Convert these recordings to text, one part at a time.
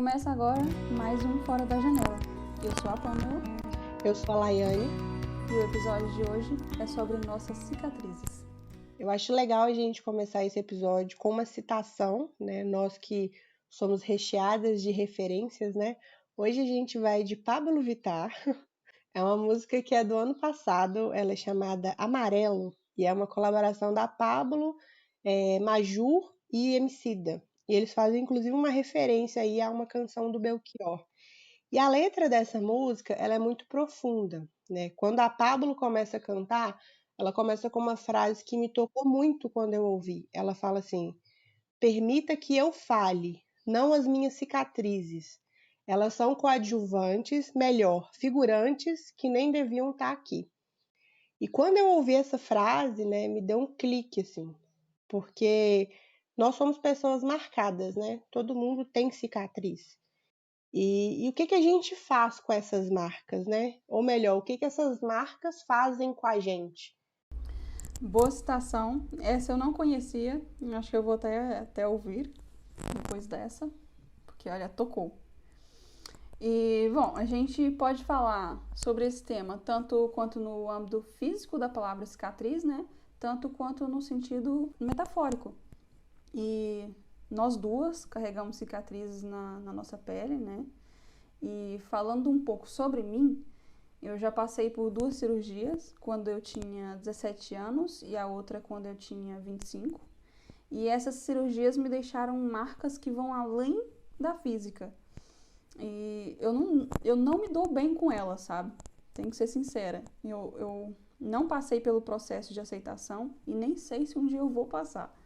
Começa agora mais um Fora da Janela. Eu sou a Pamela. Eu sou a Laiane. E o episódio de hoje é sobre nossas cicatrizes. Eu acho legal a gente começar esse episódio com uma citação, né? Nós que somos recheadas de referências, né? Hoje a gente vai de Pablo Vittar. É uma música que é do ano passado, ela é chamada Amarelo, e é uma colaboração da Pablo, Majur e Emicida. E eles fazem, inclusive, uma referência aí a uma canção do Belchior. E a letra dessa música, ela é muito profunda, né? Quando a Pablo começa a cantar, ela começa com uma frase que me tocou muito quando eu ouvi. Ela fala assim: permita que eu fale, não as minhas cicatrizes. Elas são coadjuvantes, melhor, figurantes que nem deviam estar aqui. E quando eu ouvi essa frase, né, me deu um clique, assim, porque nós somos pessoas marcadas, né? Todo mundo tem cicatriz. E o que a gente faz com essas marcas, né? Ou melhor, o que essas marcas fazem com a gente? Boa citação. Essa eu não conhecia. Acho que eu vou até ouvir depois dessa. Porque, olha, tocou. E, bom, a gente pode falar sobre esse tema tanto quanto no âmbito físico da palavra cicatriz, né? Tanto quanto no sentido metafórico. E nós duas carregamos cicatrizes na nossa pele, né? E falando um pouco sobre mim, eu já passei por 2 cirurgias, quando eu tinha 17 anos e a outra quando eu tinha 25. E essas cirurgias me deixaram marcas que vão além da física. E eu não me dou bem com elas, sabe? Tenho que ser sincera. Eu não passei pelo processo de aceitação e nem sei se um dia eu vou passar.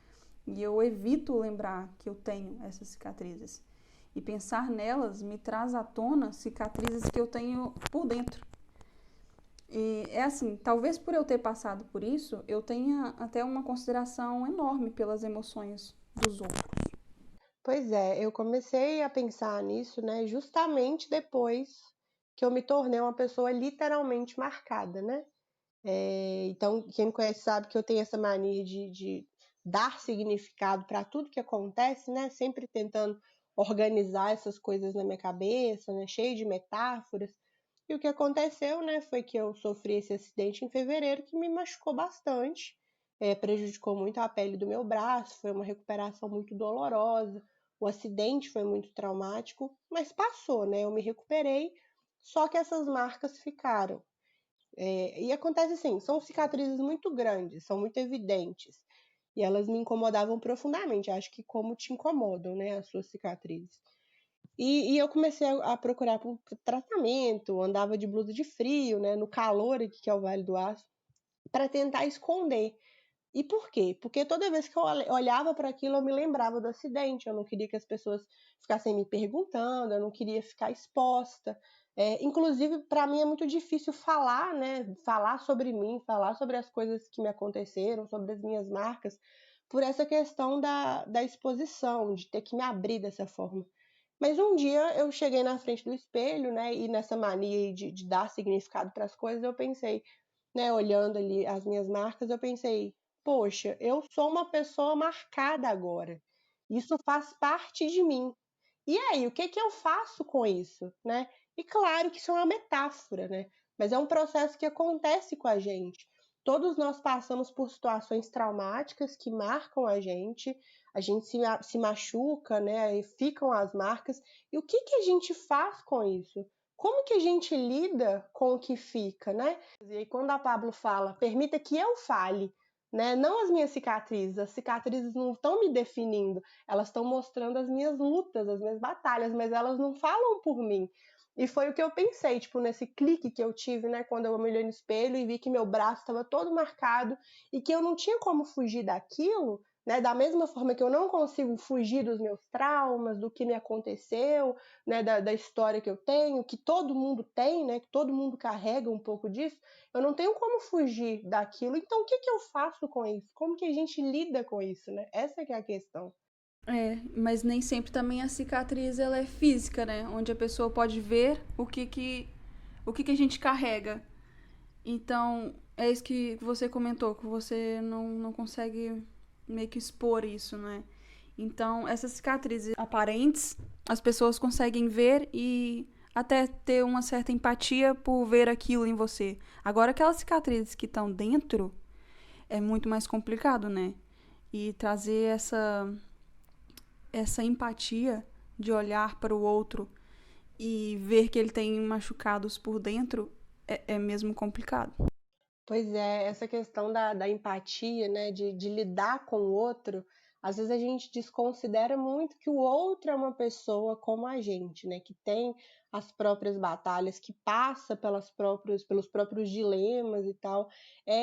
E eu evito lembrar que eu tenho essas cicatrizes. E pensar nelas me traz à tona cicatrizes que eu tenho por dentro. E é assim, talvez por eu ter passado por isso, eu tenha até uma consideração enorme pelas emoções dos outros. Pois é, eu comecei a pensar nisso, né, justamente depois que eu me tornei uma pessoa literalmente marcada, né? Então, quem me conhece sabe que eu tenho essa mania de dar significado para tudo que acontece, né? Sempre tentando organizar essas coisas na minha cabeça, né? Cheio de metáforas. E o que aconteceu, né, foi que eu sofri esse acidente em fevereiro que me machucou bastante, prejudicou muito a pele do meu braço, foi uma recuperação muito dolorosa. O acidente foi muito traumático, mas passou, né? Eu me recuperei, só que essas marcas ficaram. E acontece assim, são cicatrizes muito grandes, são muito evidentes. E elas me incomodavam profundamente. Acho que como te incomodam, né, as suas cicatrizes. E eu comecei a procurar por tratamento, andava de blusa de frio, né, no calor aqui que é o Vale do Aço, para tentar esconder. E por quê? Porque toda vez que eu olhava para aquilo, eu me lembrava do acidente. Eu não queria que as pessoas ficassem me perguntando, eu não queria ficar exposta. Inclusive, para mim é muito difícil falar, né? Falar sobre mim, falar sobre as coisas que me aconteceram, sobre as minhas marcas, por essa questão da exposição, de ter que me abrir dessa forma. Mas um dia eu cheguei na frente do espelho, né? E nessa mania de dar significado para as coisas, eu pensei, né? Olhando ali as minhas marcas, eu pensei, poxa, eu sou uma pessoa marcada agora. Isso faz parte de mim. E aí, o que que eu faço com isso, né? E claro que isso é uma metáfora, né? Mas é um processo que acontece com a gente. Todos nós passamos por situações traumáticas que marcam a gente se machuca, né? E ficam as marcas. E o que que a gente faz com isso? Como que a gente lida com o que fica, né? E aí, quando a Pablo fala, permita que eu fale, né? Não as minhas cicatrizes. As cicatrizes não estão me definindo, elas estão mostrando as minhas lutas, as minhas batalhas, mas elas não falam por mim. E foi o que eu pensei, tipo, nesse clique que eu tive, né, quando eu me olhei no espelho e vi que meu braço estava todo marcado e que eu não tinha como fugir daquilo, né, da mesma forma que eu não consigo fugir dos meus traumas, do que me aconteceu, né, da história que eu tenho, que todo mundo tem, né, que todo mundo carrega um pouco disso, eu não tenho como fugir daquilo. Então, o que que eu faço com isso? Como que a gente lida com isso, né? Essa que é a questão. Mas nem sempre também a cicatriz ela é física, né? Onde a pessoa pode ver o que a gente carrega. Então, é isso que você comentou, que você não consegue meio que expor isso, né? Então, essas cicatrizes aparentes, as pessoas conseguem ver e até ter uma certa empatia por ver aquilo em você. Agora, aquelas cicatrizes que estão dentro é muito mais complicado, né? E trazer essa empatia de olhar para o outro e ver que ele tem machucados por dentro é mesmo complicado. Pois é, essa questão da empatia, né, de lidar com o outro, às vezes a gente desconsidera muito que o outro é uma pessoa como a gente, né, que tem as próprias batalhas, que passa pelos próprios dilemas e tal.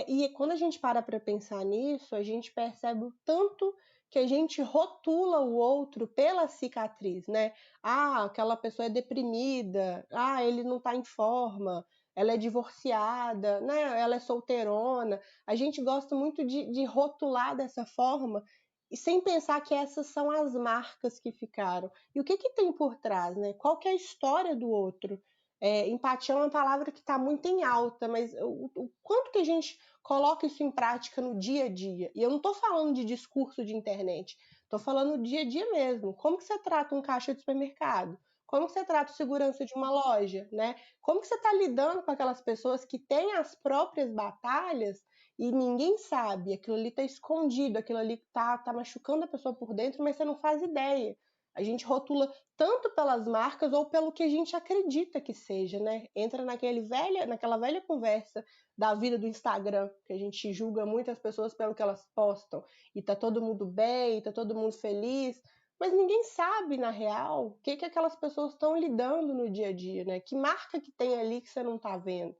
E quando a gente para pensar nisso, a gente percebe o tanto que a gente rotula o outro pela cicatriz, né? Ah, aquela pessoa é deprimida, ah, ele não está em forma, ela é divorciada, né? Ela é solteirona. A gente gosta muito de rotular dessa forma e sem pensar que essas são as marcas que ficaram. E o que, que tem por trás, né? Qual que é a história do outro? Empatia é uma palavra que está muito em alta, mas o quanto que a gente coloca isso em prática no dia a dia? E eu não estou falando de discurso de internet, estou falando no dia a dia mesmo. Como que você trata um caixa de supermercado? Como que você trata o segurança de uma loja, né? Como que você está lidando com aquelas pessoas que têm as próprias batalhas e ninguém sabe? Aquilo ali está escondido, aquilo ali tá machucando a pessoa por dentro, mas você não faz ideia. A gente rotula tanto pelas marcas ou pelo que a gente acredita que seja, né? Entra naquela velha conversa da vida do Instagram, que a gente julga muitas pessoas pelo que elas postam. E tá todo mundo bem, tá todo mundo feliz, mas ninguém sabe, na real, o que aquelas pessoas estão lidando no dia a dia, né? Que marca que tem ali que você não tá vendo.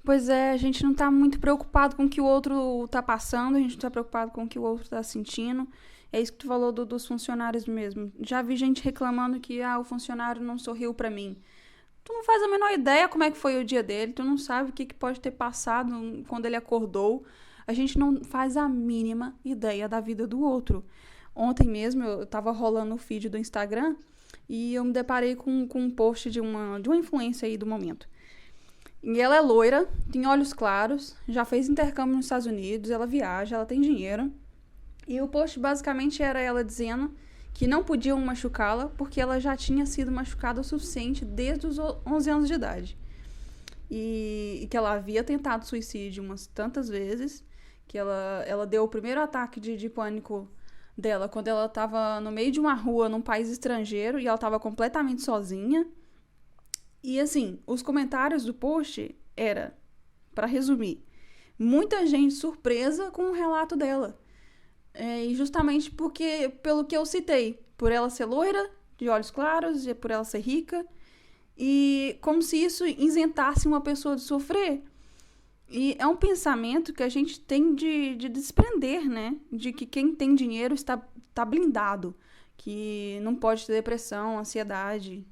Pois é, a gente não tá muito preocupado com o que o outro tá passando, a gente não tá preocupado com o que o outro tá sentindo. É isso que tu falou dos funcionários mesmo. Já vi gente reclamando que o funcionário não sorriu pra mim. Tu não faz a menor ideia como é que foi o dia dele, tu não sabe o que pode ter passado quando ele acordou. A gente não faz a mínima ideia da vida do outro. Ontem mesmo eu tava rolando o feed do Instagram e eu me deparei com um post de uma influência aí do momento. E ela é loira, tem olhos claros, já fez intercâmbio nos Estados Unidos, ela viaja, ela tem dinheiro. E o post basicamente era ela dizendo que não podiam machucá-la porque ela já tinha sido machucada o suficiente desde os 11 anos de idade. E que ela havia tentado suicídio umas tantas vezes, que ela deu o primeiro ataque de pânico dela quando ela estava no meio de uma rua num país estrangeiro e ela estava completamente sozinha. E assim, os comentários do post era, para resumir, muita gente surpresa com o relato dela. E justamente pelo que eu citei, por ela ser loira, de olhos claros, e por ela ser rica, e como se isso isentasse uma pessoa de sofrer. E é um pensamento que a gente tem de desprender, né? De que quem tem dinheiro está blindado, que não pode ter depressão, ansiedade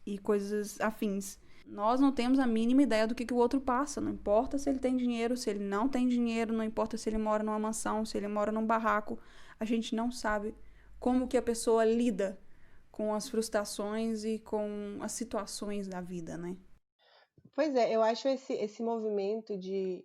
e coisas afins. Nós não temos a mínima ideia do que o outro passa. Não importa se ele tem dinheiro, se ele não tem dinheiro, não importa se ele mora numa mansão, se ele mora num barraco. A gente não sabe como que a pessoa lida com as frustrações e com as situações da vida, né? Pois é, eu acho esse movimento de.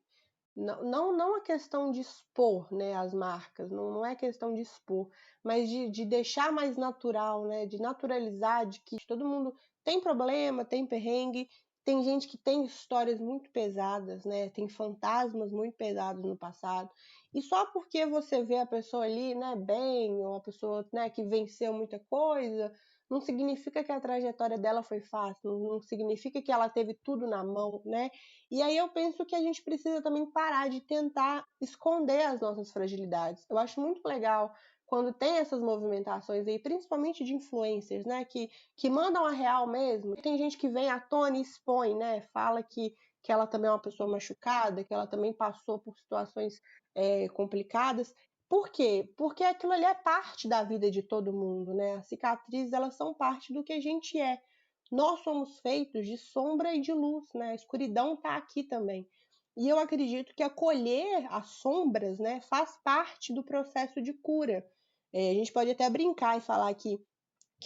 Não a questão de expor, né, as marcas, não é questão de expor, mas de deixar mais natural, né, de naturalizar, de que todo mundo tem problema, tem perrengue, tem gente que tem histórias muito pesadas, né, tem fantasmas muito pesados no passado, e só porque você vê a pessoa ali, né, bem, ou a pessoa, né, que venceu muita coisa, não significa que a trajetória dela foi fácil, não significa que ela teve tudo na mão, né? E aí eu penso que a gente precisa também parar de tentar esconder as nossas fragilidades. Eu acho muito legal quando tem essas movimentações aí, principalmente de influencers, né, que mandam a real mesmo. Tem gente que vem à tona e expõe, né, fala que ela também é uma pessoa machucada, que ela também passou por situações complicadas. Por quê? Porque aquilo ali é parte da vida de todo mundo, né? As cicatrizes, elas são parte do que a gente é. Nós somos feitos de sombra e de luz, né? A escuridão está aqui também. E eu acredito que acolher as sombras, né, faz parte do processo de cura. A gente pode até brincar e falar que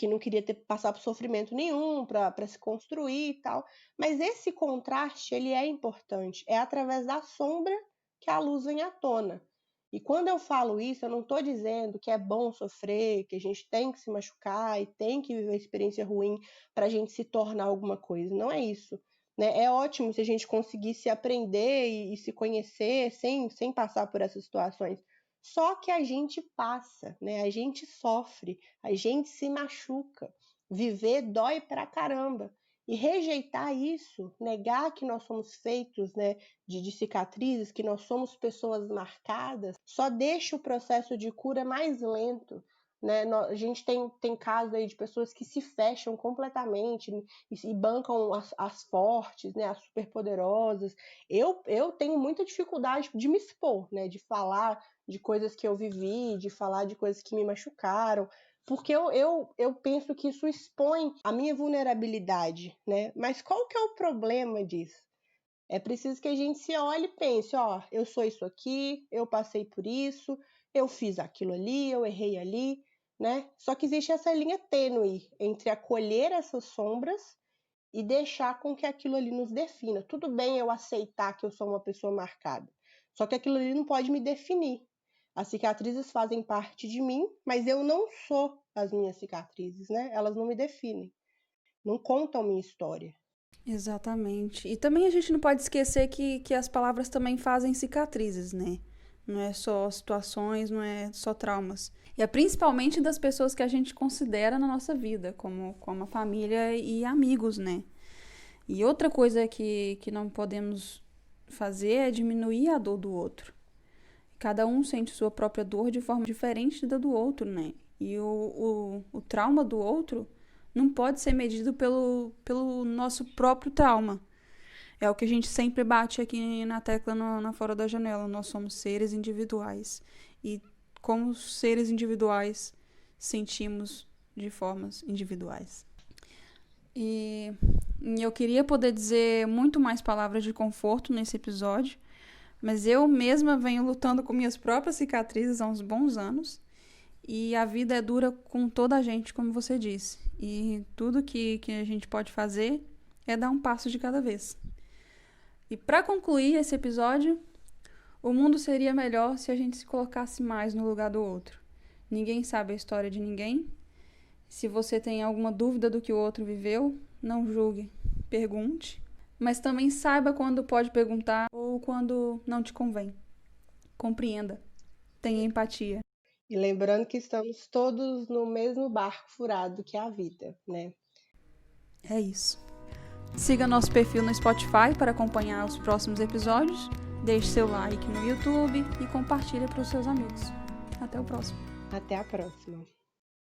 não queria passar por sofrimento nenhum para se construir e tal, mas esse contraste ele é importante. É através da sombra que a luz vem à tona. E quando eu falo isso, eu não estou dizendo que é bom sofrer, que a gente tem que se machucar e tem que viver experiência ruim para a gente se tornar alguma coisa. Não é isso. Né? É ótimo se a gente conseguisse aprender e se conhecer sem passar por essas situações. Só que a gente passa, né? A gente sofre, a gente se machuca. Viver dói pra caramba. E rejeitar isso, negar que nós somos feitos, né, de cicatrizes, que nós somos pessoas marcadas, só deixa o processo de cura mais lento. Né? A gente tem casos aí de pessoas que se fecham completamente e bancam as fortes, né, as superpoderosas. Eu tenho muita dificuldade de me expor, né, de falar de coisas que eu vivi, de falar de coisas que me machucaram, porque eu penso que isso expõe a minha vulnerabilidade, né? Mas qual que é o problema disso? É preciso que a gente se olhe e pense, ó, eu sou isso aqui, eu passei por isso, eu fiz aquilo ali, eu errei ali, né? Só que existe essa linha tênue entre acolher essas sombras e deixar com que aquilo ali nos defina. Tudo bem eu aceitar que eu sou uma pessoa marcada, só que aquilo ali não pode me definir. As cicatrizes fazem parte de mim, mas eu não sou as minhas cicatrizes, né? Elas não me definem, não contam minha história. Exatamente. E também a gente não pode esquecer que as palavras também fazem cicatrizes, né? Não é só situações, não é só traumas. E é principalmente das pessoas que a gente considera na nossa vida, como a família e amigos, né? E outra coisa que não podemos fazer é diminuir a dor do outro. Cada um sente sua própria dor de forma diferente da do outro, né? E o trauma do outro não pode ser medido pelo nosso próprio trauma. É o que a gente sempre bate aqui na tecla na Fora da Janela. Nós somos seres individuais. E como seres individuais, sentimos de formas individuais. E eu queria poder dizer muito mais palavras de conforto nesse episódio, mas eu mesma venho lutando com minhas próprias cicatrizes há uns bons anos. E a vida é dura com toda a gente, como você disse. E tudo que a gente pode fazer é dar um passo de cada vez. E para concluir esse episódio, o mundo seria melhor se a gente se colocasse mais no lugar do outro. Ninguém sabe a história de ninguém. Se você tem alguma dúvida do que o outro viveu, não julgue, pergunte. Mas também saiba quando pode perguntar ou quando não te convém. Compreenda. Tenha empatia. E lembrando que estamos todos no mesmo barco furado que é a vida, né? É isso. Siga nosso perfil no Spotify para acompanhar os próximos episódios. Deixe seu like no YouTube e compartilhe para os seus amigos. Até o próximo. Até a próxima.